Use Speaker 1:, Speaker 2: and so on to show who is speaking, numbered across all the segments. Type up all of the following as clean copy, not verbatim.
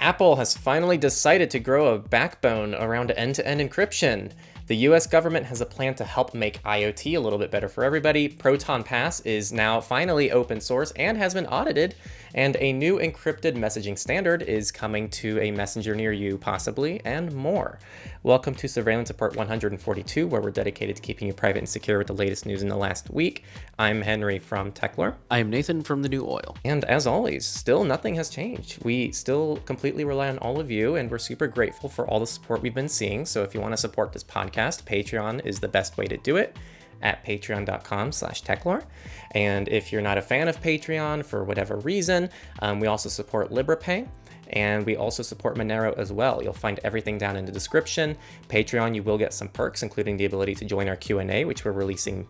Speaker 1: Apple has finally decided to grow a backbone around end-to-end encryption. The US government has a plan to help make IoT a little bit better for everybody. Proton Pass is now finally open source and has been audited, and a new encrypted messaging standard is coming to a messenger near you, possibly, and more. Welcome to Surveillance Report 142, where we're dedicated to keeping you private and secure with the latest news in the last week. I'm Henry from Techlore.
Speaker 2: I am Nathan from The New Oil.
Speaker 1: And as always, still nothing has changed. We still completely rely on all of you, and we're super grateful for all the support we've been seeing. So if you want to support this podcast, Patreon is the best way to do it at patreon.com/techlore. And if you're not a fan of Patreon for whatever reason, we also support LibrePay. And we also support Monero as well. You'll find everything down in the description. Patreon, you will get some perks, including the ability to join our Q&A, which we're releasing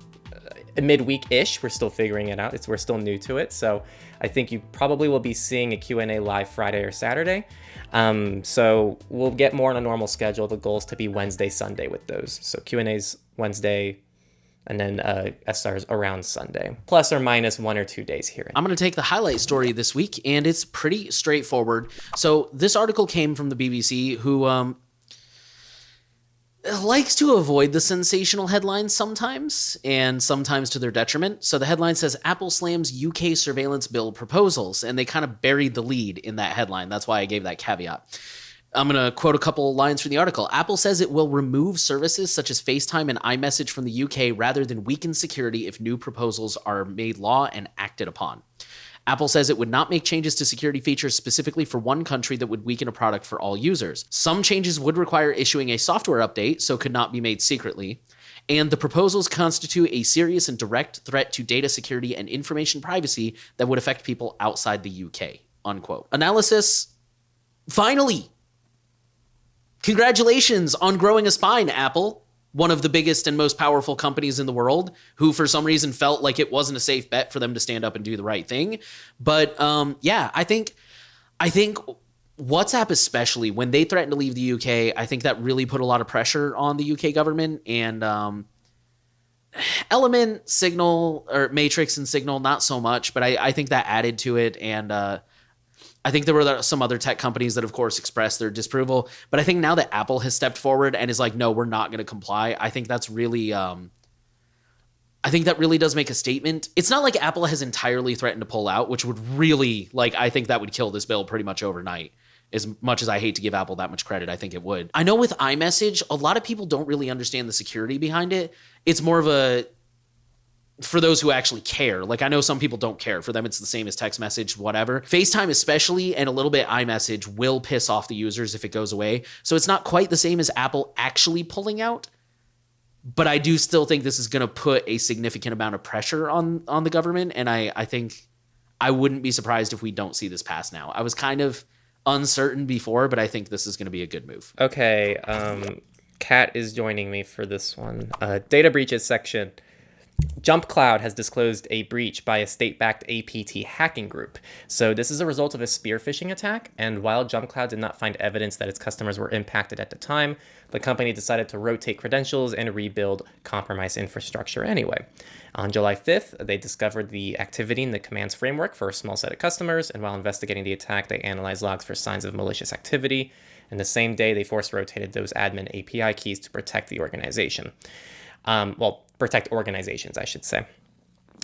Speaker 1: midweek-ish. We're still figuring it out. We're still new to it. So I think you probably will be seeing a Q&A live Friday or Saturday. So we'll get more on a normal schedule. The goal is to be Wednesday, Sunday with those. So Q&A's Wednesday, and then SR's around Sunday, plus or minus 1 or 2 days here.
Speaker 2: I'm going to take the highlight story this week, and it's pretty straightforward. So this article came from the BBC, who likes to avoid the sensational headlines sometimes, and sometimes to their detriment. So the headline says, Apple slams UK surveillance bill proposals, and they kind of buried the lead in that headline. That's why I gave that caveat. I'm going to quote a couple lines from the article. Apple says it will remove services such as FaceTime and iMessage from the UK rather than weaken security if new proposals are made law and acted upon. Apple says it would not make changes to security features specifically for one country that would weaken a product for all users. Some changes would require issuing a software update, so could not be made secretly. And the proposals constitute a serious and direct threat to data security and information privacy that would affect people outside the UK, unquote. Analysis, finally! Congratulations on growing a spine, Apple, one of the biggest and most powerful companies in the world, who for some reason felt like it wasn't a safe bet for them to stand up and do the right thing. But yeah, I think WhatsApp, especially when they threatened to leave the UK, I think that really put a lot of pressure on the UK government. And Element, Signal, or Matrix and Signal, not so much, but I think that added to it. And I think there were some other tech companies that, of course, expressed their disapproval. But I think now that Apple has stepped forward and is like, no, we're not going to comply, I think that's really, I think that really does make a statement. It's not like Apple has entirely threatened to pull out, which would really, I think that would kill this bill pretty much overnight. As much as I hate to give Apple that much credit, I think it would. I know with iMessage, a lot of people don't really understand the security behind it. It's more of for those who actually care. I know some people don't care. For them, it's the same as text message, whatever. FaceTime especially, and a little bit iMessage, will piss off the users if it goes away. So it's not quite the same as Apple actually pulling out. But I do still think this is going to put a significant amount of pressure on the government. And I think I wouldn't be surprised if we don't see this pass now. I was kind of uncertain before, but I think this is going to be a good move.
Speaker 1: Okay, Kat is joining me for this one. Data breaches section. Jump Cloud has disclosed a breach by a state-backed APT hacking group. So this is a result of a spear phishing attack, and while Jump Cloud did not find evidence that its customers were impacted at the time, the company decided to rotate credentials and rebuild compromised infrastructure anyway. On July 5th, they discovered the activity in the commands framework for a small set of customers, and while investigating the attack, they analyzed logs for signs of malicious activity. And the same day, they force-rotated those admin API keys to protect the organization. Protect organizations, I should say.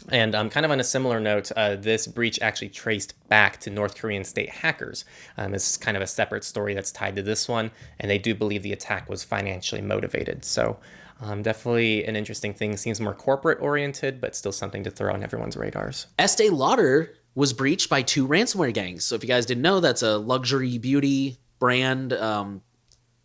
Speaker 1: And kind of on a similar note, this breach actually traced back to North Korean state hackers. It's kind of a separate story that's tied to this one, and they do believe the attack was financially motivated. So definitely an interesting thing. Seems more corporate-oriented, but still something to throw on everyone's radars.
Speaker 2: Estee Lauder was breached by 2 ransomware gangs. So if you guys didn't know, that's a luxury beauty brand.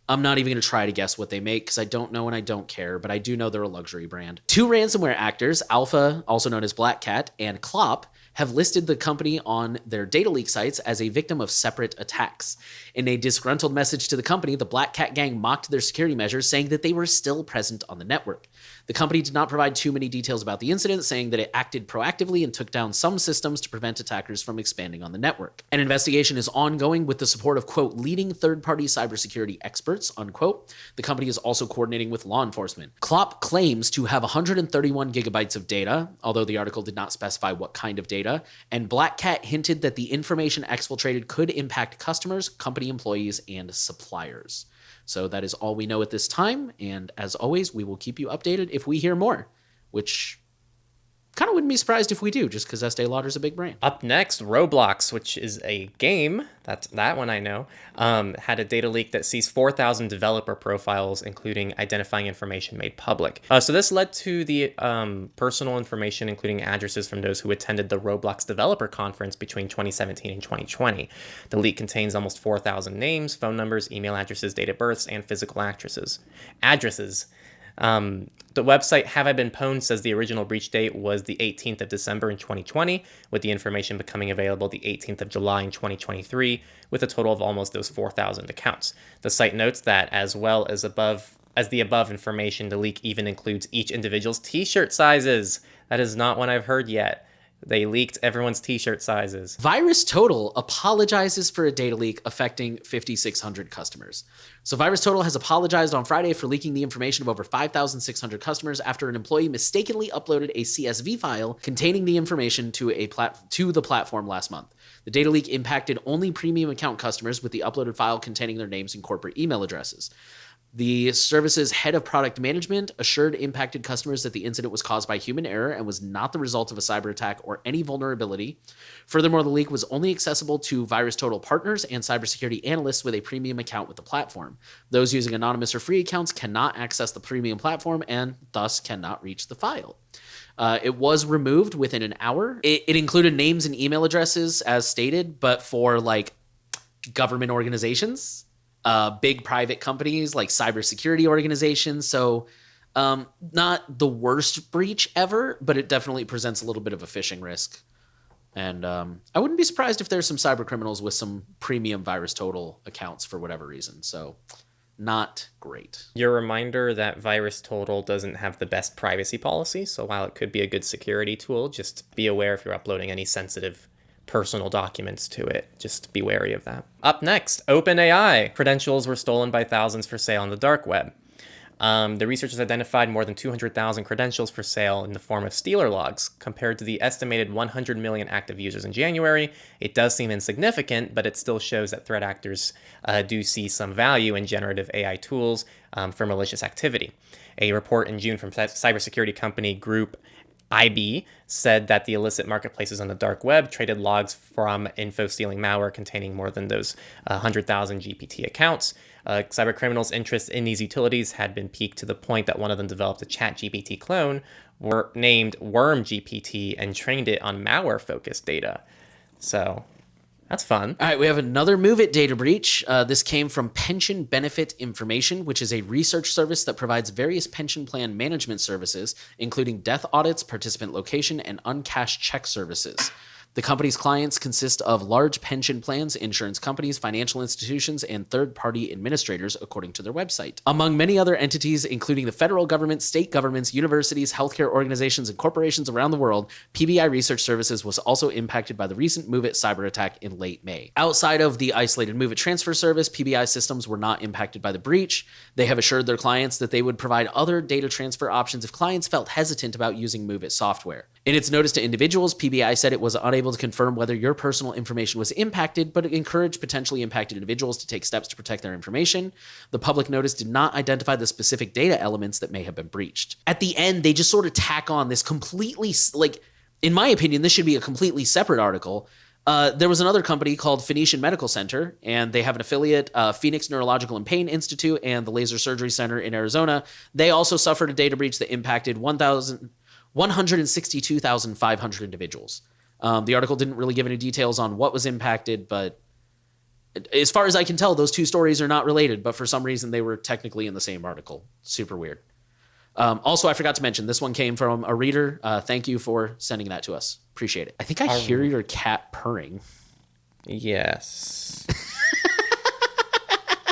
Speaker 2: I'm not even going to try to guess what they make because I don't know and I don't care, but I do know they're a luxury brand. 2 ransomware actors, Alpha, also known as Black Cat, and Clop, have listed the company on their data leak sites as a victim of separate attacks. In a disgruntled message to the company, the Black Cat gang mocked their security measures, saying that they were still present on the network. The company did not provide too many details about the incident, saying that it acted proactively and took down some systems to prevent attackers from expanding on the network. An investigation is ongoing with the support of, quote, leading third-party cybersecurity experts, unquote. The company is also coordinating with law enforcement. Klopp claims to have 131 gigabytes of data, although the article did not specify what kind of data, and Black Cat hinted that the information exfiltrated could impact customers, company employees, and suppliers. So that is all we know at this time, and as always, we will keep you updated if we hear more, which kind of wouldn't be surprised if we do, just because Estee Lauder's a big brand.
Speaker 1: Up next, Roblox, which is a game, that one I know, had a data leak that sees 4,000 developer profiles, including identifying information made public. So this led to the personal information, including addresses from those who attended the Roblox developer conference between 2017 and 2020. The leak contains almost 4,000 names, phone numbers, email addresses, date of births, and physical addresses. The website Have I Been Pwned says the original breach date was the 18th of December in 2020, with the information becoming available the 18th of July in 2023, with a total of almost those 4,000 accounts. The site notes that as well as the above information, the leak even includes each individual's t-shirt sizes. That is not one I've heard yet. They leaked everyone's t-shirt sizes.
Speaker 2: VirusTotal apologizes for a data leak affecting 5,600 customers. So VirusTotal has apologized on Friday for leaking the information of over 5,600 customers after an employee mistakenly uploaded a CSV file containing the information to the platform last month. The data leak impacted only premium account customers with the uploaded file containing their names and corporate email addresses. The service's head of product management assured impacted customers that the incident was caused by human error and was not the result of a cyber attack or any vulnerability. Furthermore, the leak was only accessible to VirusTotal partners and cybersecurity analysts with a premium account with the platform. Those using anonymous or free accounts cannot access the premium platform and thus cannot reach the file. It was removed within an hour. It included names and email addresses as stated, but for like government organizations. Big private companies like cybersecurity organizations. So not the worst breach ever, but it definitely presents a little bit of a phishing risk. And I wouldn't be surprised if there's some cyber criminals with some premium VirusTotal accounts for whatever reason. So not great.
Speaker 1: Your reminder that VirusTotal doesn't have the best privacy policy. So while it could be a good security tool, just be aware if you're uploading any sensitive personal documents to it. Just be wary of that. Up next, OpenAI. Credentials were stolen by thousands for sale on the dark web. The researchers identified more than 200,000 credentials for sale in the form of Stealer logs. Compared to the estimated 100 million active users in January, it does seem insignificant, but it still shows that threat actors do see some value in generative AI tools for malicious activity. A report in June from cybersecurity company Group IB said that the illicit marketplaces on the dark web traded logs from info-stealing malware containing more than those 100,000 GPT accounts. Cyber criminals' interest in these utilities had been piqued to the point that one of them developed a ChatGPT clone named Worm GPT and trained it on malware-focused data. So that's fun.
Speaker 2: All right, we have another MoveIt data breach. This came from Pension Benefit Information, which is a research service that provides various pension plan management services, including death audits, participant location, and uncashed check services. The company's clients consist of large pension plans, insurance companies, financial institutions, and third-party administrators, according to their website. Among many other entities, including the federal government, state governments, universities, healthcare organizations, and corporations around the world, PBI Research Services was also impacted by the recent MoveIt cyber attack in late May. Outside of the isolated MoveIt transfer service, PBI systems were not impacted by the breach. They have assured their clients that they would provide other data transfer options if clients felt hesitant about using MoveIt software. In its notice to individuals, PBI said it was unable to confirm whether your personal information was impacted, but it encouraged potentially impacted individuals to take steps to protect their information. The public notice did not identify the specific data elements that may have been breached. At the end, they just sort of tack on this completely, like, in my opinion, this should be a completely separate article. There was another company called Phoenician Medical Center, and they have an affiliate, Phoenix Neurological and Pain Institute and the Laser Surgery Center in Arizona. They also suffered a data breach that impacted 162,500 individuals. The article didn't really give any details on what was impacted, but as far as I can tell, those two stories are not related, but for some reason they were technically in the same article. Super weird. Also, I forgot to mention, this one came from a reader. Thank you for sending that to us. Appreciate it. I think I hear your cat purring.
Speaker 1: Yes.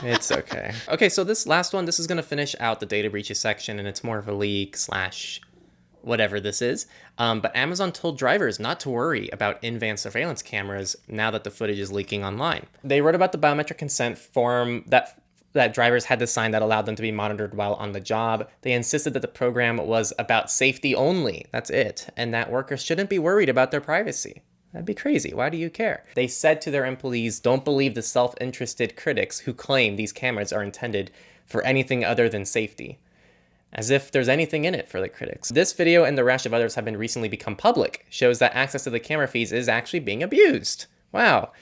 Speaker 1: It's okay. Okay, so this last one, this is going to finish out the data breaches section, and it's more of a leak slash whatever this is. But Amazon told drivers not to worry about in-van surveillance cameras now that the footage is leaking online. They wrote about the biometric consent form that drivers had to sign that allowed them to be monitored while on the job. They insisted that the program was about safety only. That's it. And that workers shouldn't be worried about their privacy. That'd be crazy. Why do you care? They said to their employees, don't believe the self-interested critics who claim these cameras are intended for anything other than safety. As if there's anything in it for the critics. This video and the rash of others have been recently become public, shows that access to the camera feeds is actually being abused. Wow.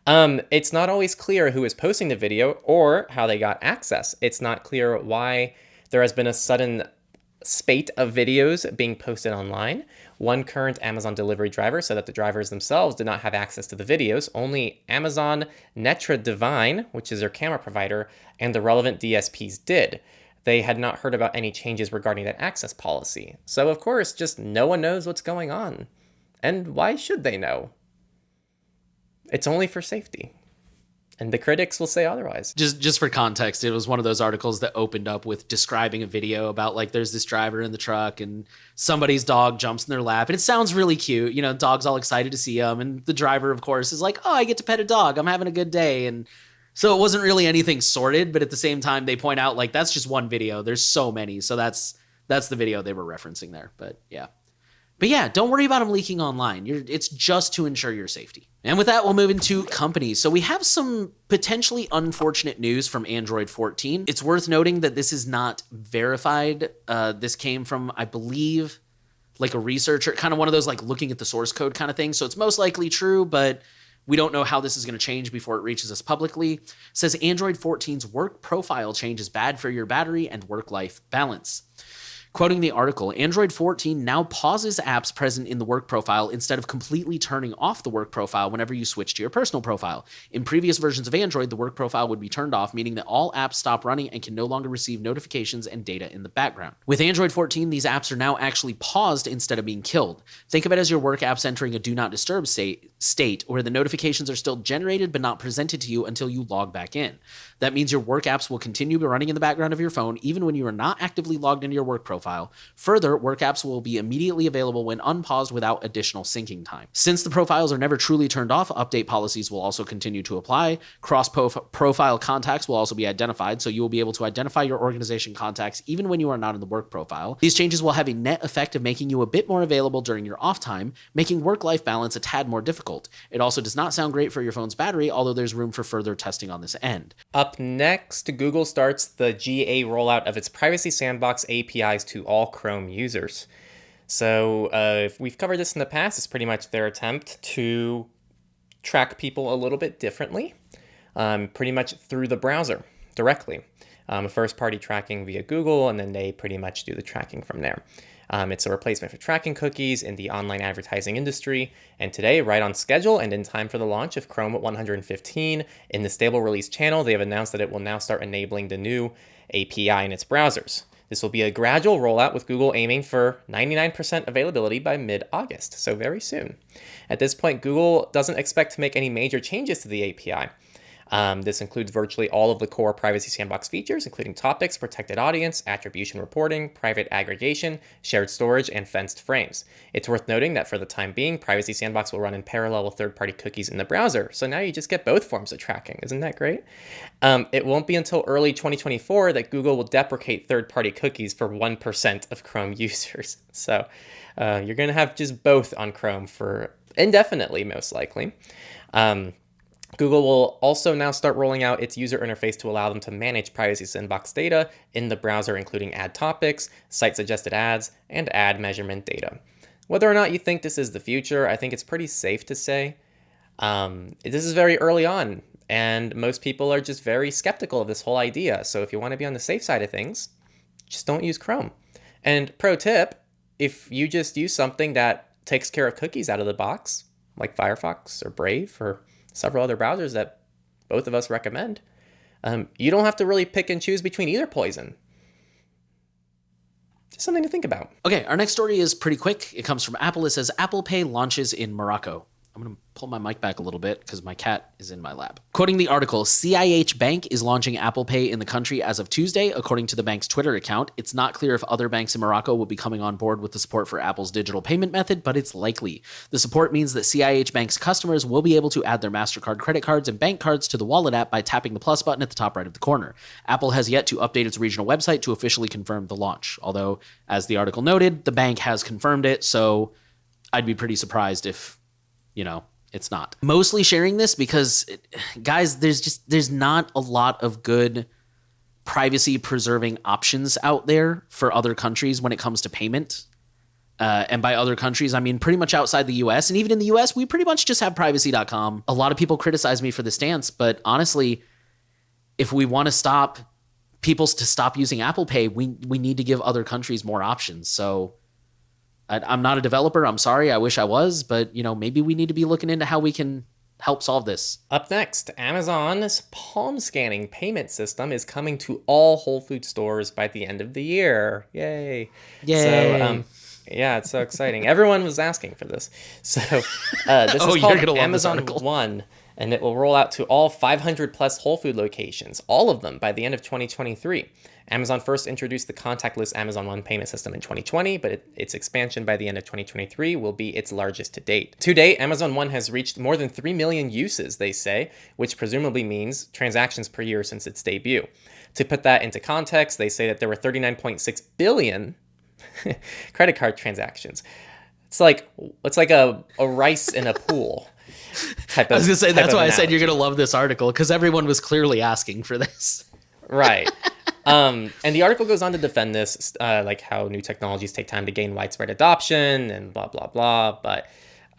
Speaker 1: It's not always clear who is posting the video or how they got access. It's not clear why there has been a sudden spate of videos being posted online. One current Amazon delivery driver said that the drivers themselves did not have access to the videos. Only Amazon Netra Divine, which is their camera provider, and the relevant DSPs did. They had not heard about any changes regarding that access policy. So of course, just no one knows what's going on. And why should they know? It's only for safety. And the critics will say otherwise.
Speaker 2: Just for context, it was one of those articles that opened up with describing a video about like there's this driver in the truck and somebody's dog jumps in their lap. And it sounds really cute. You know, dog's all excited to see him. And the driver, of course, is like, oh, I get to pet a dog. I'm having a good day. And so it wasn't really anything sordid. But at the same time, they point out like that's just one video. There's so many. So that's the video they were referencing there. But yeah, don't worry about them leaking online. It's just to ensure your safety. And with that, we'll move into companies. So we have some potentially unfortunate news from Android 14. It's worth noting that this is not verified. This came from, I believe, like a researcher, kind of one of those like looking at the source code kind of thing. So it's most likely true, but we don't know how this is going to change before it reaches us publicly. It says Android 14's work profile change is bad for your battery and work-life balance. Quoting the article, Android 14 now pauses apps present in the work profile instead of completely turning off the work profile whenever you switch to your personal profile. In previous versions of Android, the work profile would be turned off, meaning that all apps stop running and can no longer receive notifications and data in the background. With Android 14, these apps are now actually paused instead of being killed. Think of it as your work apps entering a do not disturb state where the notifications are still generated but not presented to you until you log back in. That means your work apps will continue running in the background of your phone even when you are not actively logged into your work profile. Further, work apps will be immediately available when unpaused without additional syncing time. Since the profiles are never truly turned off, update policies will also continue to apply. Cross-profile contacts will also be identified, so you will be able to identify your organization contacts even when you are not in the work profile. These changes will have a net effect of making you a bit more available during your off time, making work-life balance a tad more difficult. It also does not sound great for your phone's battery, although there's room for further testing on this end.
Speaker 1: Up next, Google starts the GA rollout of its Privacy Sandbox APIs to all Chrome users. So if we've covered this in the past, it's pretty much their attempt to track people a little bit differently, pretty much through the browser directly. First-party tracking via Google, and then they pretty much do the tracking from there. It's a replacement for tracking cookies in the online advertising industry, and today, right on schedule and in time for the launch of Chrome 115, in the stable release channel, they have announced that it will now start enabling the new API in its browsers. This will be a gradual rollout with Google aiming for 99% availability by mid-August, so very soon. At this point, Google doesn't expect to make any major changes to the API. This includes virtually all of the core Privacy Sandbox features, including topics, protected audience, attribution reporting, private aggregation, shared storage, and fenced frames. It's worth noting that for the time being, Privacy Sandbox will run in parallel with third-party cookies in the browser, so now you just get both forms of tracking. Isn't that great? It won't be until early 2024 that Google will deprecate third-party cookies for 1% of Chrome users. So you're going to have just both on Chrome for indefinitely, most likely. Google will also now start rolling out its user interface to allow them to manage Privacy Sandbox data in the browser, including ad topics, site-suggested ads, and ad measurement data. Whether or not you think this is the future, I think it's pretty safe to say. This is very early on, and most people are just very skeptical of this whole idea. So if you want to be on the safe side of things, just don't use Chrome. And pro tip, if you just use something that takes care of cookies out of the box, like Firefox or Brave or several other browsers that both of us recommend, you don't have to really pick and choose between either poison. Just something to think about.
Speaker 2: Okay, our next story is pretty quick. It comes from Apple. It says Apple Pay launches in Morocco. I'm going to pull my mic back a little bit because my cat is in my lap. Quoting the article, CIH Bank is launching Apple Pay in the country as of Tuesday, according to the bank's Twitter account. It's not clear if other banks in Morocco will be coming on board with the support for Apple's digital payment method, but it's likely. The support means that CIH Bank's customers will be able to add their MasterCard credit cards and bank cards to the wallet app by tapping the plus button at the top right of the corner. Apple has yet to update its regional website to officially confirm the launch, although, as the article noted, the bank has confirmed it, so I'd be pretty surprised if, it's not. Mostly sharing this because, guys, there's not a lot of good privacy preserving options out there for other countries when it comes to payment. And by other countries, I mean pretty much outside the US. And even in the US, we pretty much just have privacy.com. A lot of people criticize me for this stance, but honestly, if we want to stop people to stop using Apple Pay, we need to give other countries more options. So I'm not a developer. I'm sorry. I wish I was, but maybe we need to be looking into how we can help solve this.
Speaker 1: Up next, Amazon's palm scanning payment system is coming to all Whole Foods stores by the end of the year. Yay.
Speaker 2: Yay.
Speaker 1: So, yeah, it's so exciting. Everyone was asking for this. So this is called Amazon One, and it will roll out to all 500 plus Whole Food locations, all of them by the end of 2023. Amazon first introduced the contactless Amazon One payment system in 2020, but its expansion by the end of 2023 will be its largest to date. To date, Amazon One has reached more than 3 million uses, they say, which presumably means transactions per year since its debut. To put that into context, they say that there were 39.6 billion credit card transactions. It's like a rice in a pool type of.
Speaker 2: I was gonna say that's why I said you're gonna love this article, because everyone was clearly asking for this.
Speaker 1: Right. And the article goes on to defend this, like how new technologies take time to gain widespread adoption and blah, blah, blah. But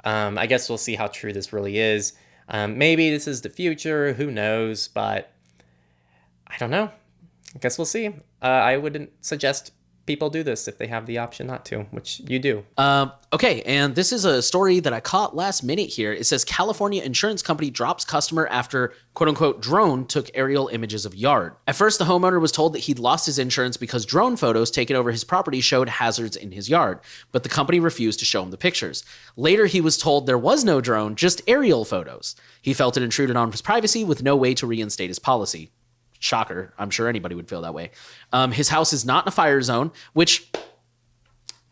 Speaker 1: I guess we'll see how true this really is. Maybe this is the future. Who knows? But I don't know. I guess we'll see. I wouldn't suggest people do this if they have the option not to, which you do.
Speaker 2: Okay, and this is a story that I caught last minute here. It says California insurance company drops customer after quote-unquote drone took aerial images of yard. At first, the homeowner was told that he'd lost his insurance because drone photos taken over his property showed hazards in his yard, but the company refused to show him the pictures. Later, he was told there was no drone, just aerial photos. He felt it intruded on his privacy with no way to reinstate his policy. Shocker. I'm sure anybody would feel that way. His house is not in a fire zone, which,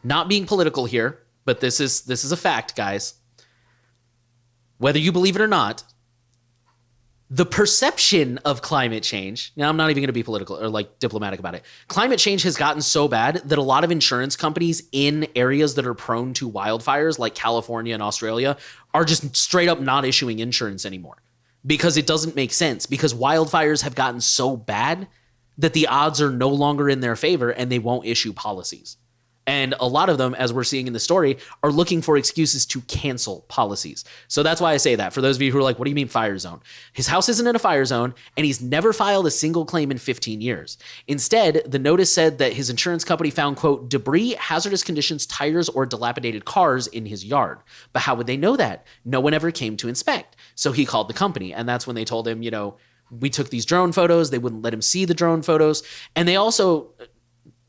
Speaker 2: not being political here, but this is a fact, guys. Whether you believe it or not, the perception of climate change, now I'm not even going to be political or like diplomatic about it. Climate change has gotten so bad that a lot of insurance companies in areas that are prone to wildfires like California and Australia are just straight up not issuing insurance anymore. Because it doesn't make sense, because wildfires have gotten so bad that the odds are no longer in their favor and they won't issue policies. And a lot of them, as we're seeing in the story, are looking for excuses to cancel policies. So that's why I say that. For those of you who are like, what do you mean fire zone? His house isn't in a fire zone, and he's never filed a single claim in 15 years. Instead, the notice said that his insurance company found, quote, debris, hazardous conditions, tires, or dilapidated cars in his yard. But how would they know that? No one ever came to inspect. So he called the company, and that's when they told him, we took these drone photos. They wouldn't let him see the drone photos. And they also...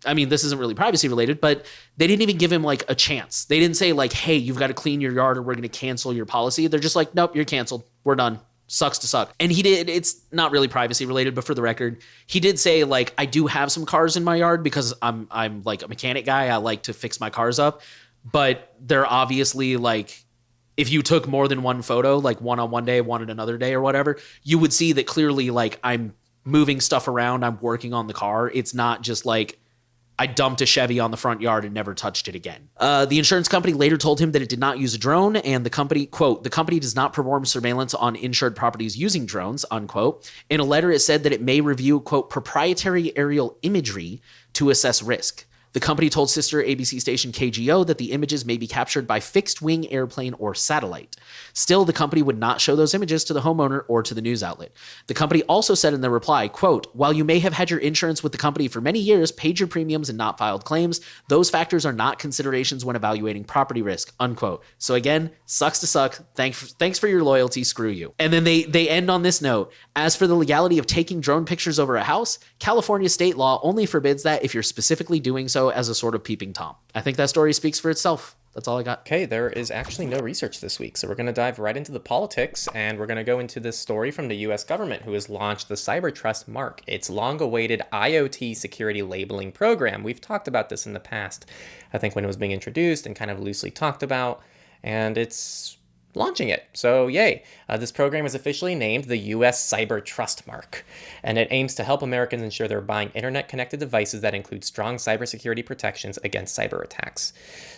Speaker 2: I mean, this isn't really privacy related, but they didn't even give him like a chance. They didn't say like, hey, you've got to clean your yard or we're going to cancel your policy. They're just like, nope, you're canceled. We're done. Sucks to suck. And he did, it's not really privacy related, but for the record, he did say like, I do have some cars in my yard because I'm like a mechanic guy. I like to fix my cars up, but they're obviously like, if you took more than one photo, like one on one day, one on another day or whatever, you would see that clearly like I'm moving stuff around. I'm working on the car. It's not just like, I dumped a Chevy on the front yard and never touched it again. The insurance company later told him that it did not use a drone, and the company, quote, the company does not perform surveillance on insured properties using drones, unquote. In a letter, it said that it may review, quote, proprietary aerial imagery to assess risk. The company told sister ABC station KGO that the images may be captured by fixed-wing airplane or satellite. Still, the company would not show those images to the homeowner or to the news outlet. The company also said in their reply, quote, while you may have had your insurance with the company for many years, paid your premiums, and not filed claims, those factors are not considerations when evaluating property risk, unquote. So again, sucks to suck. Thanks for your loyalty. Screw you. And then they end on this note. As for the legality of taking drone pictures over a house, California state law only forbids that if you're specifically doing so as a sort of peeping Tom. I think that story speaks for itself. That's all I got.
Speaker 1: Okay, there is actually no research this week, so we're going to dive right into the politics, and we're going to go into this story from the US government, who has launched the Cyber Trust Mark, its long-awaited IoT security labeling program. We've talked about this in the past, I think when it was being introduced and kind of loosely talked about, and it's launching it. So yay. This program is officially named the US Cyber Trust Mark, and it aims to help Americans ensure they're buying internet-connected devices that include strong cybersecurity protections against cyber attacks.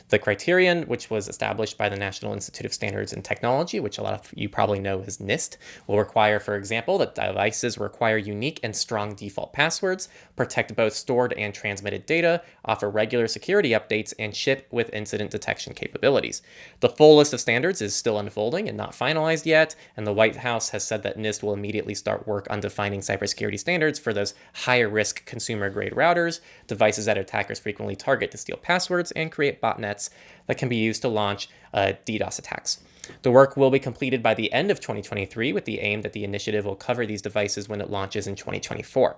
Speaker 1: The criterion, which was established by the National Institute of Standards and Technology, which a lot of you probably know as NIST, will require, for example, that devices require unique and strong default passwords, protect both stored and transmitted data, offer regular security updates, and ship with incident detection capabilities. The full list of standards is still unfolding and not finalized yet, and the White House has said that NIST will immediately start work on defining cybersecurity standards for those higher risk consumer grade routers, devices that attackers frequently target to steal passwords and create botnets that can be used to launch DDoS attacks. The work will be completed by the end of 2023 with the aim that the initiative will cover these devices when it launches in 2024.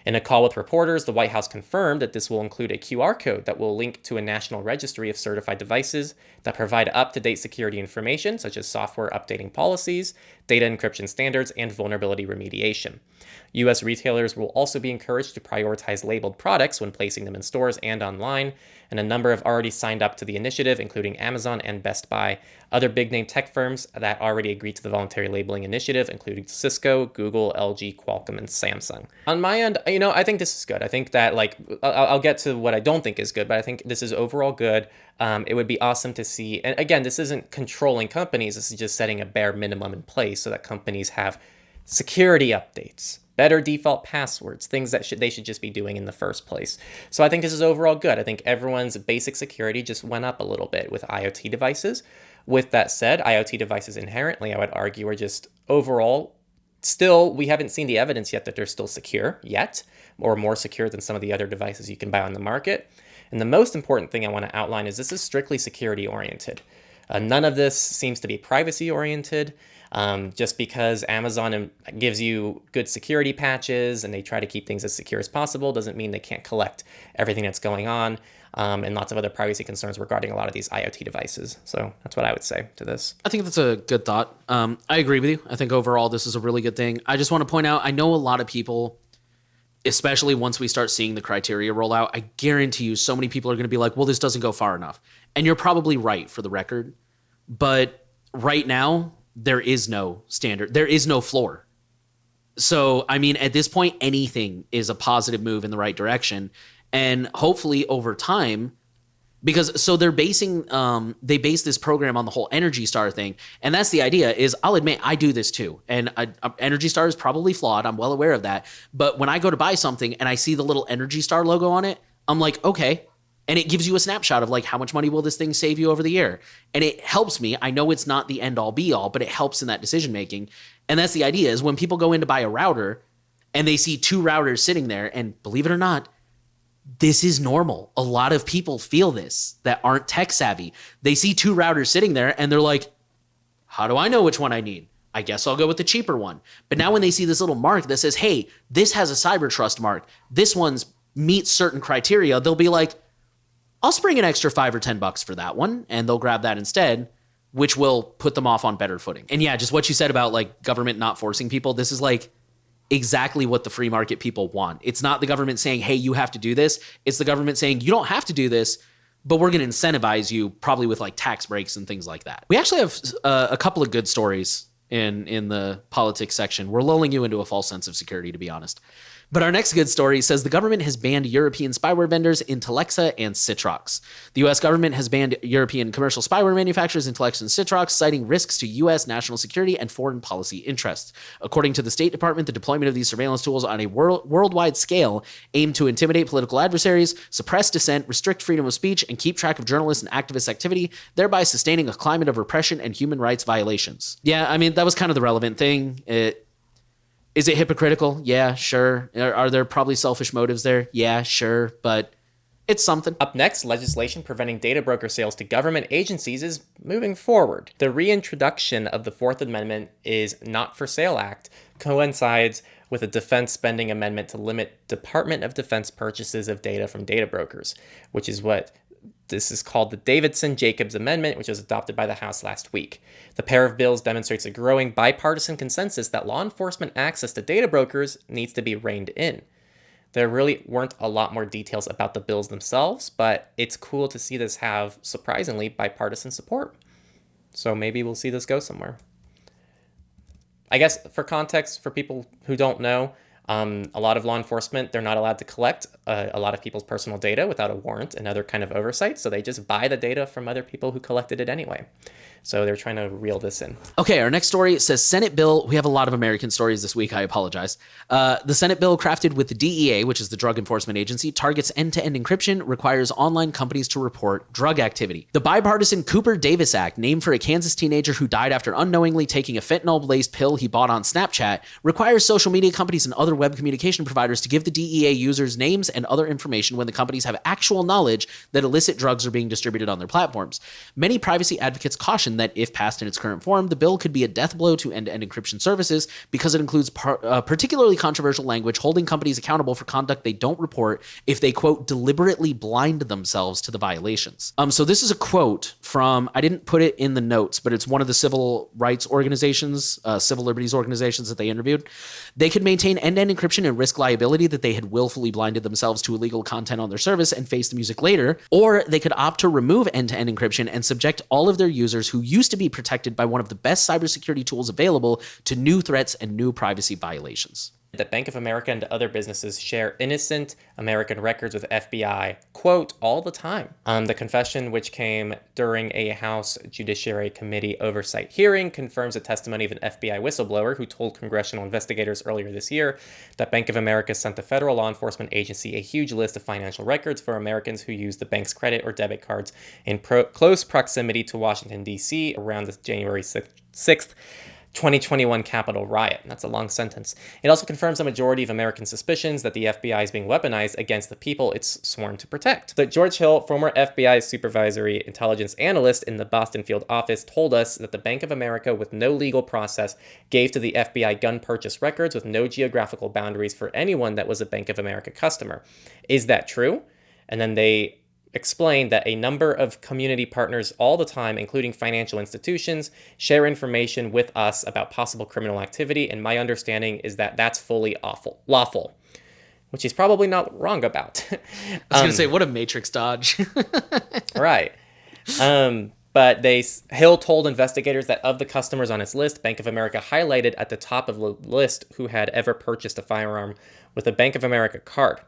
Speaker 1: In a call with reporters, the White House confirmed that this will include a QR code that will link to a national registry of certified devices that provide up-to-date security information, such as software updating policies, data encryption standards, and vulnerability remediation. U.S. retailers will also be encouraged to prioritize labeled products when placing them in stores and online, and a number have already signed up to the initiative, including Amazon and Best Buy. Other big-name tech firms that already agreed to the voluntary labeling initiative, including Cisco, Google, LG, Qualcomm, and Samsung. On my end, I think this is good. I think that, I'll get to what I don't think is good, but I think this is overall good. It would be awesome to see, and again, this isn't controlling companies, this is just setting a bare minimum in place so that companies have security updates, better default passwords, things that they should just be doing in the first place. So I think this is overall good. I think everyone's basic security just went up a little bit with IoT devices. With that said, IoT devices inherently, I would argue, are just overall still, we haven't seen the evidence yet that they're still secure yet, or more secure than some of the other devices you can buy on the market. And the most important thing I want to outline is this is strictly security oriented. None of this seems to be privacy oriented. Just because Amazon gives you good security patches and they try to keep things as secure as possible doesn't mean they can't collect everything that's going on, and lots of other privacy concerns regarding a lot of these IoT devices. So that's what I would say to this.
Speaker 2: I think that's a good thought. I agree with you. I think overall this is a really good thing. I just want to point out, I know a lot of people, especially once we start seeing the criteria roll out, I guarantee you so many people are going to be like, well, this doesn't go far enough. And you're probably right for the record. But right now, there is no standard. There is no floor. So, I mean, at this point, anything is a positive move in the right direction. And hopefully over time, because so they're basing, they base this program on the whole Energy Star thing. And that's the idea is, I'll admit, I do this too. And Energy Star is probably flawed. I'm well aware of that. But when I go to buy something and I see the little Energy Star logo on it, I'm like, okay. And it gives you a snapshot of like, how much money will this thing save you over the year? And it helps me. I know it's not the end all be all, but it helps in that decision making. And that's the idea is when people go in to buy a router and they see two routers sitting there, and believe it or not, this is normal. A lot of people feel this that aren't tech savvy. They see two routers sitting there and they're like, how do I know which one I need? I guess I'll go with the cheaper one. But now when they see this little mark that says, hey, this has a cyber trust mark, this one's meets certain criteria, they'll be like, I'll spring an extra $5 or $10 for that one, and they'll grab that instead, which will put them off on better footing. And yeah, just what you said about like government not forcing people, this is like exactly what the free market people want. It's not the government saying, hey, you have to do this. It's the government saying, you don't have to do this, but we're going to incentivize you probably with like tax breaks and things like that. We actually have a couple of good stories in the politics section. We're lulling you into a false sense of security, to be honest. But our next good story says the government has banned European spyware vendors Intelexa and Citrox. The U.S. government has banned European commercial spyware manufacturers Intelexa and Citrox, citing risks to U.S. national security and foreign policy interests. According to the State Department, the deployment of these surveillance tools on a worldwide scale aim to intimidate political adversaries, suppress dissent, restrict freedom of speech, and keep track of journalists and activists' activity, thereby sustaining a climate of repression and human rights violations. Yeah, I mean, that was kind of the relevant thing. Is it hypocritical? Yeah, sure. Are there probably selfish motives there? Yeah, sure. But it's something.
Speaker 1: Up next, legislation preventing data broker sales to government agencies is moving forward. The reintroduction of the Fourth Amendment is Not for Sale Act coincides with a defense spending amendment to limit Department of Defense purchases of data from data brokers, which is what This is called the Davidson-Jacobs Amendment, which was adopted by the House last week. The pair of bills demonstrates a growing bipartisan consensus that law enforcement access to data brokers needs to be reined in. There really weren't a lot more details about the bills themselves, but it's cool to see this have, surprisingly, bipartisan support. So maybe we'll see this go somewhere. I guess for context, for people who don't know, a lot of law enforcement, they're not allowed to collect a lot of people's personal data without a warrant and other kind of oversight. So they just buy the data from other people who collected it anyway. So they're trying to reel this in.
Speaker 2: Okay, our next story says Senate bill. We have a lot of American stories this week. I apologize. The Senate bill crafted with the DEA, which is the Drug Enforcement Agency, targets end-to-end encryption, requires online companies to report drug activity. The bipartisan Cooper-Davis Act, named for a Kansas teenager who died after unknowingly taking a fentanyl-laced pill he bought on Snapchat, requires social media companies and other web communication providers to give the DEA users names and other information when the companies have actual knowledge that illicit drugs are being distributed on their platforms. Many privacy advocates caution that if passed in its current form, the bill could be a death blow to end-to-end encryption services because it includes particularly controversial language holding companies accountable for conduct they don't report if they, quote, deliberately blind themselves to the violations. So this is a quote from, I didn't put it in the notes, but it's one of the civil rights organizations, civil liberties organizations that they interviewed. They could maintain end-to-end encryption and risk liability that they had willfully blinded themselves to illegal content on their service and face the music later, or they could opt to remove end-to-end encryption and subject all of their users who used to be protected by one of the best cybersecurity tools available to new threats and new privacy violations.
Speaker 1: That Bank of America and other businesses share innocent American records with FBI, quote, all the time. The confession, which came during a House Judiciary Committee oversight hearing, confirms the testimony of an FBI whistleblower who told congressional investigators earlier this year that Bank of America sent the federal law enforcement agency a huge list of financial records for Americans who used the bank's credit or debit cards in close proximity to Washington, D.C. around the January 6th, 2021 Capitol riot. That's a long sentence. It also confirms the majority of American suspicions that the FBI is being weaponized against the people it's sworn to protect. That George Hill, former FBI supervisory intelligence analyst in the Boston field office, told us that the Bank of America, with no legal process, gave to the FBI gun purchase records with no geographical boundaries for anyone that was a Bank of America customer. Is that true? And then they explained that a number of community partners all the time, including financial institutions, share information with us about possible criminal activity, and my understanding is that that's fully lawful, which he's probably not wrong about.
Speaker 2: I was going to say, what a matrix dodge.
Speaker 1: Right. But Hill told investigators that of the customers on his list, Bank of America highlighted at the top of the list who had ever purchased a firearm with a Bank of America card.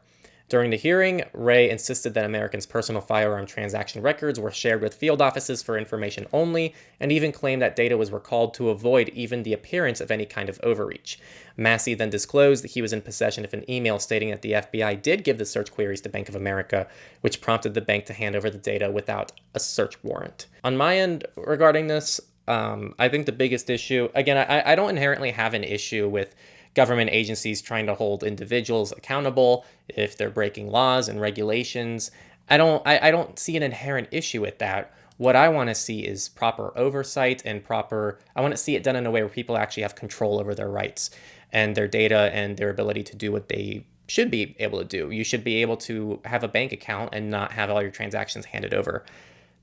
Speaker 1: During the hearing, Ray insisted that Americans' personal firearm transaction records were shared with field offices for information only, and even claimed that data was recalled to avoid even the appearance of any kind of overreach. Massey then disclosed that he was in possession of an email stating that the FBI did give the search queries to Bank of America, which prompted the bank to hand over the data without a search warrant. On my end regarding this, I think the biggest issue, again, I don't inherently have an issue with government agencies trying to hold individuals accountable if they're breaking laws and regulations. I don't see an inherent issue with that. What I want to see is proper oversight and I want to see it done in a way where people actually have control over their rights and their data and their ability to do what they should be able to do. You should be able to have a bank account and not have all your transactions handed over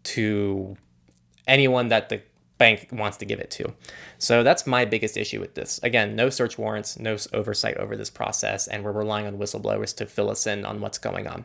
Speaker 1: to anyone that the bank wants to give it to. So that's my biggest issue with this. Again, no search warrants, no oversight over this process, and we're relying on whistleblowers to fill us in on what's going on.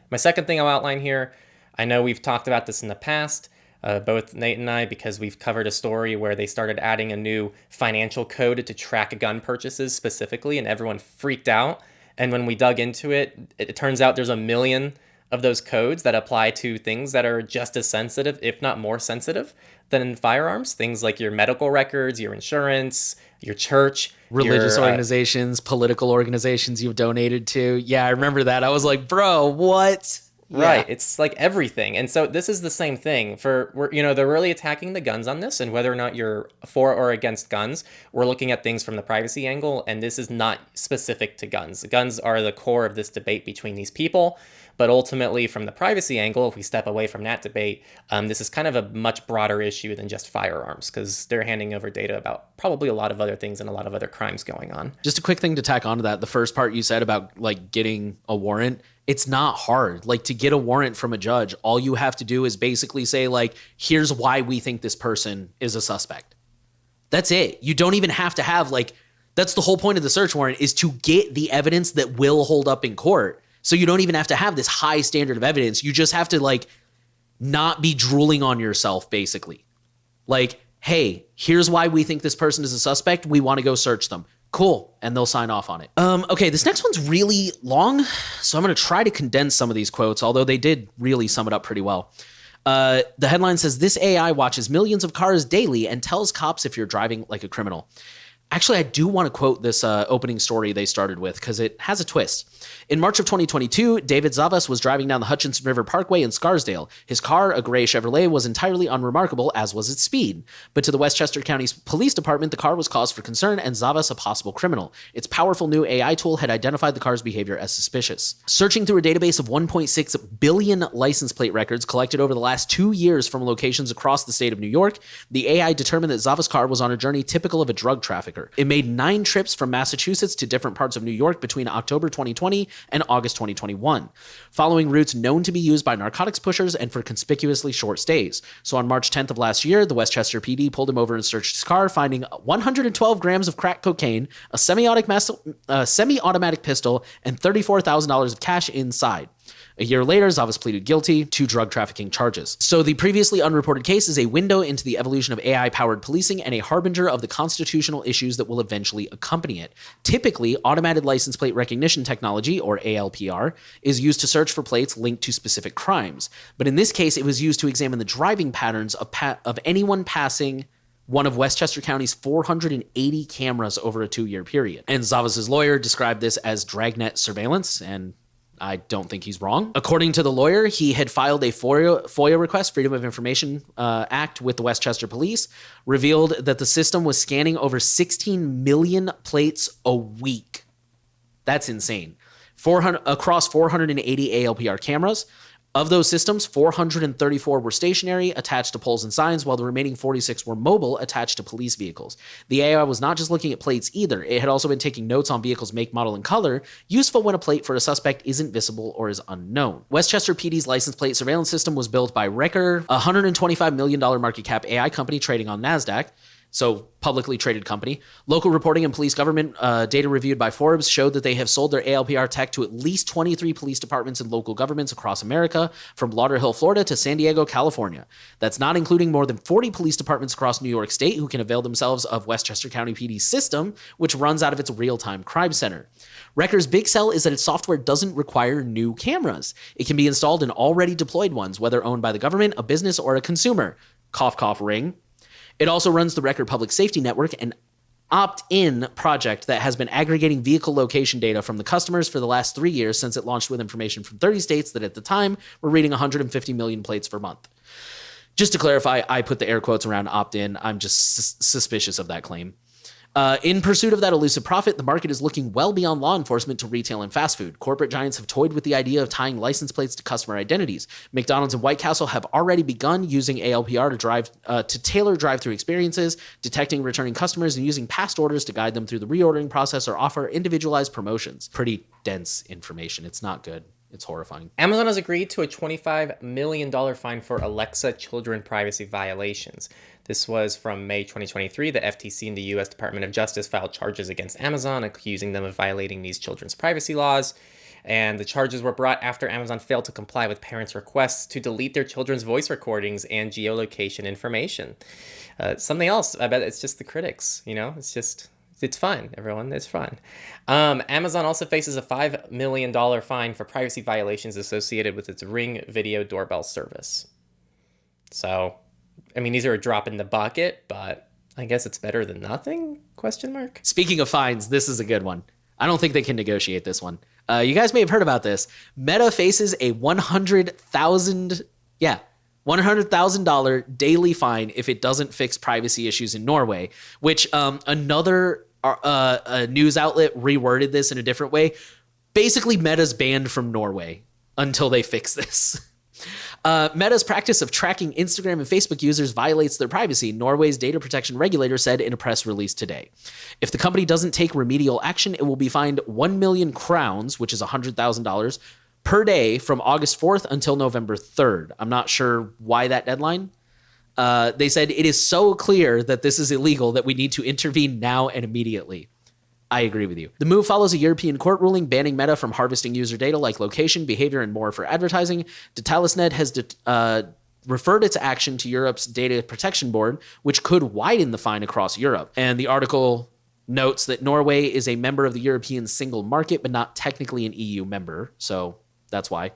Speaker 1: My second thing I'll outline here, I know we've talked about this in the past, both Nate and I, because we've covered a story where they started adding a new financial code to track gun purchases specifically, and everyone freaked out. And when we dug into it, it turns out there's 1 million of those codes that apply to things that are just as sensitive, if not more sensitive, than in firearms. Things like your medical records, your insurance, your church,
Speaker 2: religious organizations, political organizations you've donated to. Yeah, I remember that. I was like, bro, what?
Speaker 1: Right.
Speaker 2: Yeah.
Speaker 1: It's like everything. And so this is the same thing they're really attacking the guns on this, and whether or not you're for or against guns, we're looking at things from the privacy angle, and this is not specific to guns. Guns are the core of this debate between these people. But ultimately, from the privacy angle, if we step away from that debate, this is kind of a much broader issue than just firearms, because they're handing over data about probably a lot of other things and a lot of other crimes going on.
Speaker 2: Just a quick thing to tack onto that. The first part you said about like getting a warrant, It's not hard. Like, to get a warrant from a judge, all you have to do is basically say, like, here's why we think this person is a suspect. That's it. You don't even have to have, like, that's the whole point of the search warrant, is to get the evidence that will hold up in court. So you don't even have to have this high standard of evidence. You just have to, like, not be drooling on yourself, basically. Like, hey, here's why we think this person is a suspect. We want to go search them. Cool. And they'll sign off on it. Okay, this next one's really long, so I'm going to try to condense some of these quotes, although they did really sum it up pretty well. The headline says, this AI watches millions of cars daily and tells cops if you're driving like a criminal. Actually, I do want to quote this opening story they started with because it has a twist. In March of 2022, David Zavas was driving down the Hutchinson River Parkway in Scarsdale. His car, a gray Chevrolet, was entirely unremarkable, as was its speed. But to the Westchester County Police Department, the car was cause for concern and Zavas a possible criminal. Its powerful new AI tool had identified the car's behavior as suspicious. Searching through a database of 1.6 billion license plate records collected over the last 2 years from locations across the state of New York, the AI determined that Zavas' car was on a journey typical of a drug trafficker. It made 9 trips from Massachusetts to different parts of New York between October 2020 and August 2021, following routes known to be used by narcotics pushers and for conspicuously short stays. So on March 10th of last year, the Westchester PD pulled him over and searched his car, finding 112 grams of crack cocaine, a semi-automatic pistol, and $34,000 of cash inside. A year later, Zavas pleaded guilty to drug trafficking charges. So the previously unreported case is a window into the evolution of AI-powered policing and a harbinger of the constitutional issues that will eventually accompany it. Typically, automated license plate recognition technology, or ALPR, is used to search for plates linked to specific crimes. But in this case, it was used to examine the driving patterns of anyone passing one of Westchester County's 480 cameras over a 2-year period. And Zavas' lawyer described this as dragnet surveillance, and I don't think he's wrong. According to the lawyer, he had filed a FOIA request, Freedom of Information Act, with the Westchester Police, revealed that the system was scanning over 16 million plates a week. That's insane. Across 480 ALPR cameras. Of those systems, 434 were stationary, attached to poles and signs, while the remaining 46 were mobile, attached to police vehicles. The AI was not just looking at plates either. It had also been taking notes on vehicles' make, model, and color, useful when a plate for a suspect isn't visible or is unknown. Westchester PD's license plate surveillance system was built by Wrecker, a $125 million market cap AI company trading on NASDAQ. So publicly traded company. Local reporting and police government data reviewed by Forbes showed that they have sold their ALPR tech to at least 23 police departments and local governments across America, from Lauderhill, Florida to San Diego, California. That's not including more than 40 police departments across New York State who can avail themselves of Westchester County PD's system, which runs out of its real-time crime center. Wrecker's big sell is that its software doesn't require new cameras. It can be installed in already deployed ones, whether owned by the government, a business, or a consumer. Cough, cough, ring. It also runs the Wrecker Public Safety Network, an opt-in project that has been aggregating vehicle location data from the customers for the last 3 years since it launched with information from 30 states that at the time were reading 150 million plates per month. Just to clarify, I put the air quotes around opt-in. I'm just suspicious of that claim. In pursuit of that elusive profit, the market is looking well beyond law enforcement to retail and fast food. Corporate giants have toyed with the idea of tying license plates to customer identities. McDonald's and White Castle have already begun using ALPR to tailor drive-through experiences, detecting returning customers, and using past orders to guide them through the reordering process or offer individualized promotions. Pretty dense information. It's not good. It's horrifying.
Speaker 1: Amazon has agreed to a $25 million fine for Alexa children privacy violations. This was from May 2023. The FTC and the U.S. Department of Justice filed charges against Amazon, accusing them of violating these children's privacy laws. And the charges were brought after Amazon failed to comply with parents' requests to delete their children's voice recordings and geolocation information. Something else, I bet it's just the critics, it's fun, everyone. It's fun. Amazon also faces a $5 million fine for privacy violations associated with its Ring video doorbell service. So, these are a drop in the bucket, but I guess it's better than nothing? ?
Speaker 2: Speaking of fines, this is a good one. I don't think they can negotiate this one. You guys may have heard about this. Meta faces a $100,000 daily fine if it doesn't fix privacy issues in Norway, which another news outlet reworded this in a different way. Basically, Meta's banned from Norway until they fix this. Meta's practice of tracking Instagram and Facebook users violates their privacy, Norway's data protection regulator said in a press release today. If the company doesn't take remedial action, it will be fined 1 million crowns, which is $100,000, per day from August 4th until November 3rd. I'm not sure why that deadline. They said it is so clear that this is illegal that we need to intervene now and immediately. I agree with you. The move follows a European court ruling banning Meta from harvesting user data like location, behavior, and more for advertising. Detalisnet has referred its action to Europe's Data Protection Board, which could widen the fine across Europe. And the article notes that Norway is a member of the European single market, but not technically an EU member. So that's why.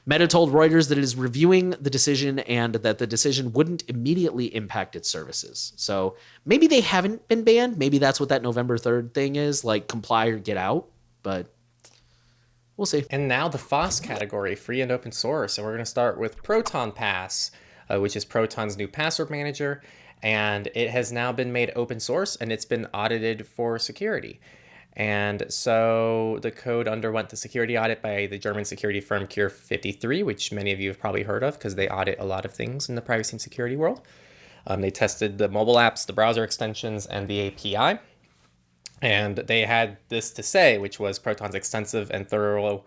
Speaker 2: Meta told Reuters that it is reviewing the decision and that the decision wouldn't immediately impact its services. So maybe they haven't been banned. Maybe that's what that November 3rd thing is, like comply or get out. But we'll see.
Speaker 1: And now the FOSS category, free and open source. And we're going to start with Proton Pass, which is Proton's new password manager. And it has now been made open source and it's been audited for security. And so the code underwent the security audit by the German security firm Cure53, which many of you have probably heard of because they audit a lot of things in the privacy and security world. They tested the mobile apps, the browser extensions, and the API. And they had this to say, which was Proton's extensive and thorough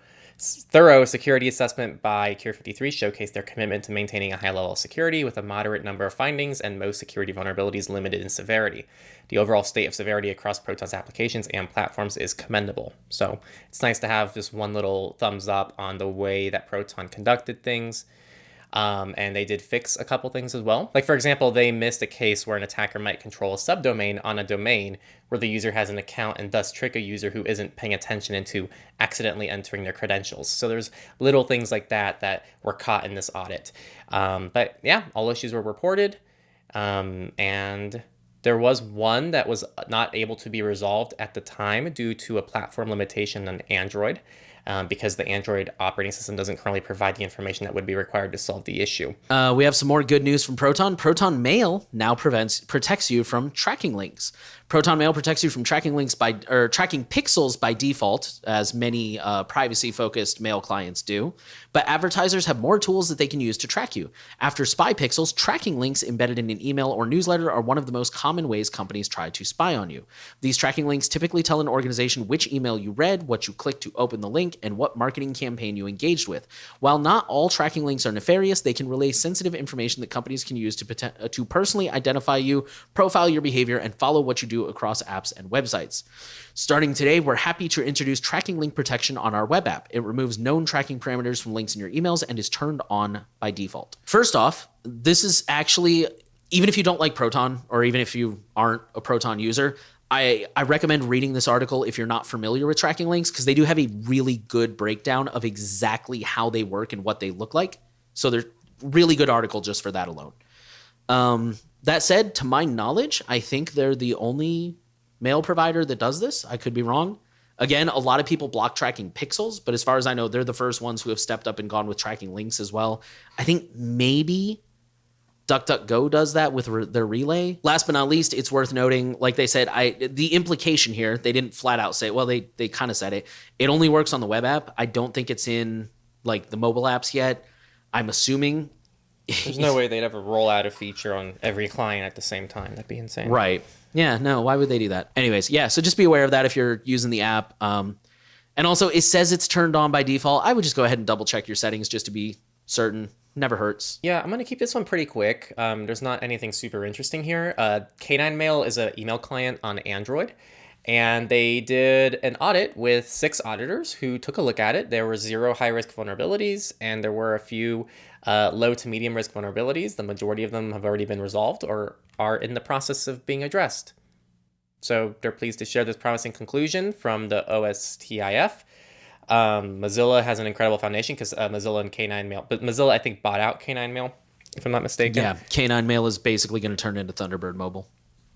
Speaker 1: security assessment by Cure53 showcased their commitment to maintaining a high level of security with a moderate number of findings and most security vulnerabilities limited in severity. The overall state of severity across Proton's applications and platforms is commendable. So it's nice to have just one little thumbs up on the way that Proton conducted things. And they did fix a couple things as well. Like, for example, they missed a case where an attacker might control a subdomain on a domain where the user has an account and thus trick a user who isn't paying attention into accidentally entering their credentials. So there's little things like that that were caught in this audit. But yeah, all issues were reported. And there was one that was not able to be resolved at the time due to a platform limitation on Android. Because the Android operating system doesn't currently provide the information that would be required to solve the issue.
Speaker 2: We have some more good news from Proton. Proton Mail now protects you from tracking links. Proton Mail protects you from tracking pixels by default, as many privacy-focused mail clients do. But advertisers have more tools that they can use to track you. After spy pixels, tracking links embedded in an email or newsletter are one of the most common ways companies try to spy on you. These tracking links typically tell an organization which email you read, what you clicked to open the link, and what marketing campaign you engaged with. While not all tracking links are nefarious, they can relay sensitive information that companies can use to personally identify you, profile your behavior, and follow what you do across apps and websites. Starting today, we're happy to introduce tracking link protection on our web app. It removes known tracking parameters from links in your emails and is turned on by default. First off, this is actually, even if you don't like Proton, or even if you aren't a Proton user, I recommend reading this article if you're not familiar with tracking links, because they do have a really good breakdown of exactly how they work and what they look like. So they're really good article just for that alone. That said, to my knowledge, I think they're the only mail provider that does this. I could be wrong. Again, a lot of people block tracking pixels, but as far as I know, they're the first ones who have stepped up and gone with tracking links as well. I think maybe DuckDuckGo does that with their relay. Last but not least, it's worth noting, like they said, the implication here, they didn't flat out say, well, they kind of said it. It only works on the web app. I don't think it's in like the mobile apps yet. I'm assuming.
Speaker 1: There's no way they'd ever roll out a feature on every client at the same time. That'd be insane.
Speaker 2: Right. Yeah, no, why would they do that? Anyways, yeah, so just be aware of that if you're using the app. And also, it says it's turned on by default. I would just go ahead and double check your settings just to be certain. Never hurts.
Speaker 1: Yeah, I'm going to keep this one pretty quick. There's not anything super interesting here. K9 Mail is an email client on Android. And they did an audit with 6 auditors who took a look at it. There were 0 high-risk vulnerabilities, and there were a few low to medium-risk vulnerabilities. The majority of them have already been resolved or are in the process of being addressed. So they're pleased to share this promising conclusion from the OSTIF. Mozilla has an incredible foundation because Mozilla and K9 Mail, but Mozilla, I think, bought out K9 Mail, if I'm not mistaken.
Speaker 2: Yeah, K9 Mail is basically going to turn into Thunderbird Mobile.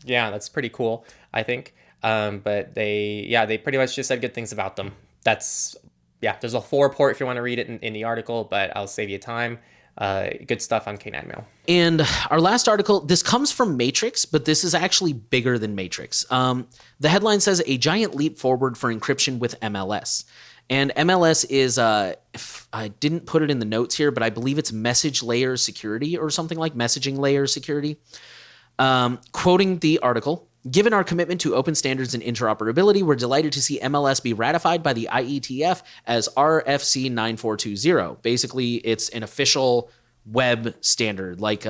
Speaker 1: Yeah, that's pretty cool, I think. But they pretty much just said good things about them. There's a full report if you want to read it in the article, but I'll save you time. Good stuff on K9 Mail.
Speaker 2: And our last article, this comes from Matrix, but this is actually bigger than Matrix. The headline says, a giant leap forward for encryption with MLS. And MLS is, I didn't put it in the notes here, but I believe it's message layer security or something like messaging layer security. Quoting the article, Given our commitment to open standards and interoperability, we're delighted to see MLS be ratified by the IETF as RFC 9420. Basically, it's an official web standard, like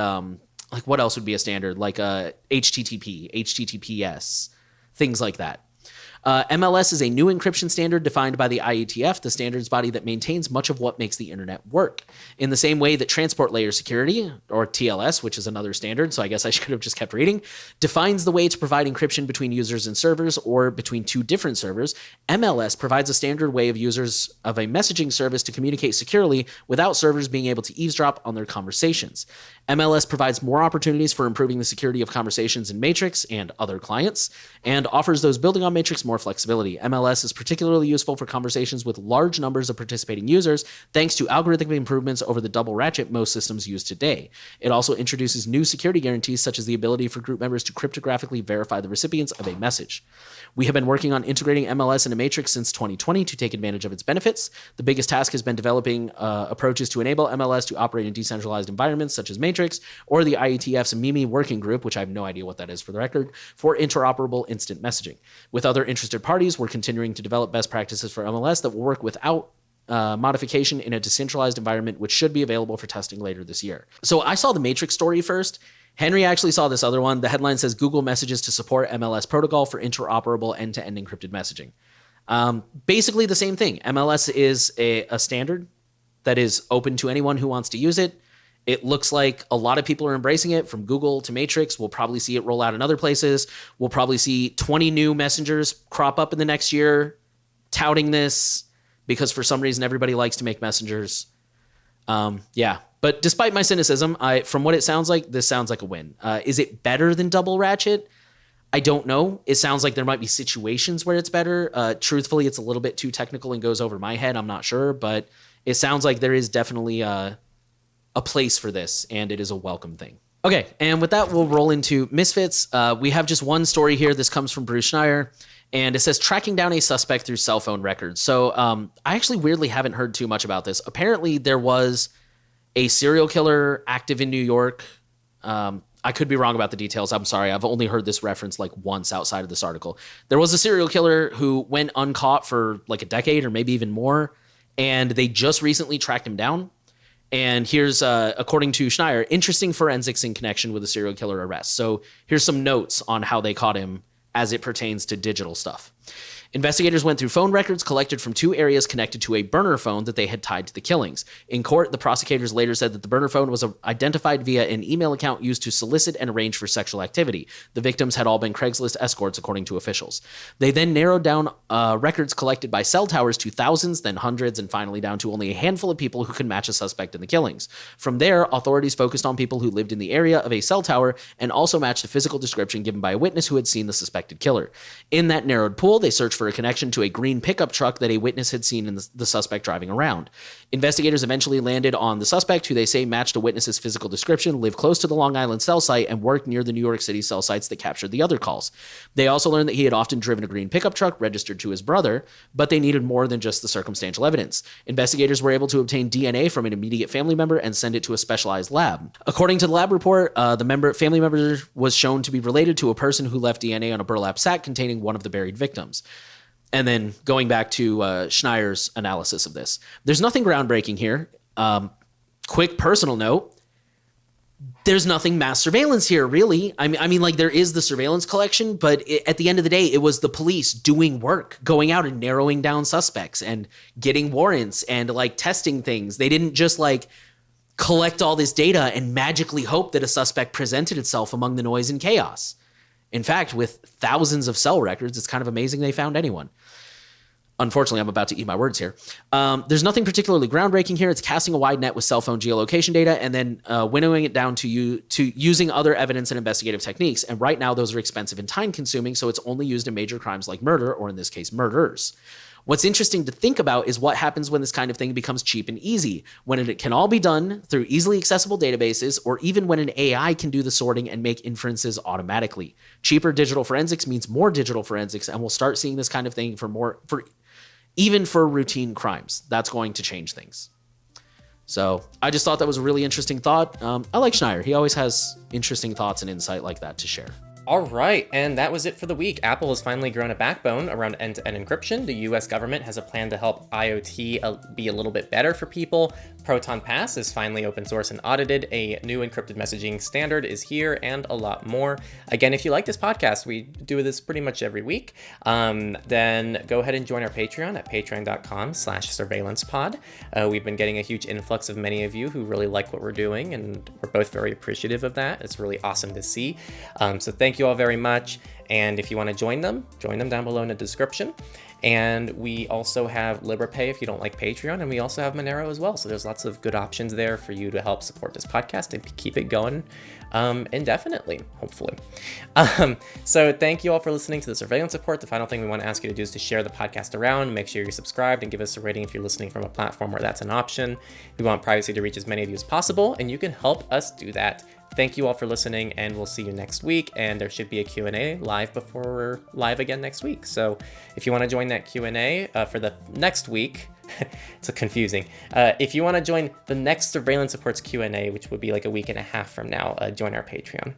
Speaker 2: what else would be a standard? Like HTTP, HTTPS, things like that. MLS is a new encryption standard defined by the IETF, the standards body that maintains much of what makes the internet work. In the same way that transport layer security, or TLS, which is another standard, so I guess I should have just kept reading, defines the way to provide encryption between users and servers or between two different servers, MLS provides a standard way of users of a messaging service to communicate securely without servers being able to eavesdrop on their conversations. MLS provides more opportunities for improving the security of conversations in Matrix and other clients, and offers those building on Matrix more flexibility. MLS is particularly useful for conversations with large numbers of participating users, thanks to algorithmic improvements over the double ratchet most systems use today. It also introduces new security guarantees, such as the ability for group members to cryptographically verify the recipients of a message. We have been working on integrating MLS into Matrix since 2020 to take advantage of its benefits. The biggest task has been developing approaches to enable MLS to operate in decentralized environments such as Matrix, or the IETF's MIMI working group, which I have no idea what that is for the record, for interoperable instant messaging. With other interested parties, we're continuing to develop best practices for MLS that will work without modification in a decentralized environment, which should be available for testing later this year. So I saw the Matrix story first. Henry actually saw this other one. The headline says Google messages to support MLS protocol for interoperable end-to-end encrypted messaging. Basically the same thing. MLS is a standard that is open to anyone who wants to use it. It looks like a lot of people are embracing it, from Google to Matrix. We'll probably see it roll out in other places. We'll probably see 20 new messengers crop up in the next year touting this, because for some reason everybody likes to make messengers. Yeah. But despite my cynicism, from what it sounds like, this sounds like a win. Is it better than double ratchet? I don't know. It sounds like there might be situations where it's better. Truthfully, it's a little bit too technical and goes over my head. I'm not sure, but it sounds like there is definitely a place for this, and it is a welcome thing. Okay, and with that, we'll roll into Misfits. We have just one story here. This comes from Bruce Schneier, and it says tracking down a suspect through cell phone records. So I actually weirdly haven't heard too much about this. Apparently, there was a serial killer active in New York. I could be wrong about the details. I'm sorry. I've only heard this reference like once outside of this article. There was a serial killer who went uncaught for like a decade or maybe even more, and they just recently tracked him down. And here's, according to Schneier, interesting forensics in connection with a serial killer arrest. So here's some notes on how they caught him as it pertains to digital stuff. Investigators went through phone records collected from two areas connected to a burner phone that they had tied to the killings. In court, the prosecutors later said that the burner phone was identified via an email account used to solicit and arrange for sexual activity. The victims had all been Craigslist escorts, according to officials. They then narrowed down records collected by cell towers to thousands, then hundreds, and finally down to only a handful of people who could match a suspect in the killings. From there, authorities focused on people who lived in the area of a cell tower and also matched a physical description given by a witness who had seen the suspected killer. In that narrowed pool, they searched for a connection to a green pickup truck that a witness had seen in the suspect driving around. Investigators eventually landed on the suspect, who they say matched a witness's physical description, lived close to the Long Island cell site, and worked near the New York City cell sites that captured the other calls. They also learned that he had often driven a green pickup truck registered to his brother, but they needed more than just the circumstantial evidence. Investigators were able to obtain DNA from an immediate family member and send it to a specialized lab. According to the lab report, the family member was shown to be related to a person who left DNA on a burlap sack containing one of the buried victims. And then going back to Schneier's analysis of this, there's nothing groundbreaking here. Quick personal note, there's nothing mass surveillance here, really. I mean, like, there is the surveillance collection, but at the end of the day, it was the police doing work, going out and narrowing down suspects and getting warrants and like testing things. They didn't just like collect all this data and magically hope that a suspect presented itself among the noise and chaos. In fact, with thousands of cell records, it's kind of amazing they found anyone. Unfortunately, I'm about to eat my words here. There's nothing particularly groundbreaking here. It's casting a wide net with cell phone geolocation data and then winnowing it down to using other evidence and investigative techniques. And right now, those are expensive and time-consuming, so it's only used in major crimes like murder, or in this case, murders. What's interesting to think about is what happens when this kind of thing becomes cheap and easy, when it can all be done through easily accessible databases, or even when an AI can do the sorting and make inferences automatically. Cheaper digital forensics means more digital forensics, and we'll start seeing this kind of thing even for routine crimes. That's going to change things. So I just thought that was a really interesting thought. I like Schneier. He always has interesting thoughts and insight like that to share.
Speaker 1: All right, and that was it for the week. Apple has finally grown a backbone around end-to-end encryption. The US government has a plan to help IoT be a little bit better for people. Proton Pass is finally open source and audited. A new encrypted messaging standard is here, and a lot more. Again, if you like this podcast, we do this pretty much every week. Then go ahead and join our Patreon at patreon.com/surveillancepod. We've been getting a huge influx of many of you who really like what we're doing, and we're both very appreciative of that. It's really awesome to see. So thank you all very much. And if you want to join them down below in the description. And we also have LibrePay if you don't like Patreon, and we also have Monero as well. So there's lots of good options there for you to help support this podcast and keep it going indefinitely, hopefully. So thank you all for listening to the Surveillance Report. The final thing we want to ask you to do is to share the podcast around. Make sure you're subscribed and give us a rating if you're listening from a platform where that's an option. We want privacy to reach as many of you as possible, and you can help us do that. Thank you all for listening, and we'll see you next week. And there should be a Q&A live before we're live again next week. So if you want to join that Q&A for the next week, it's confusing. If you want to join the next Surveillance Reports Q&A, which would be like a week and a half from now, join our Patreon.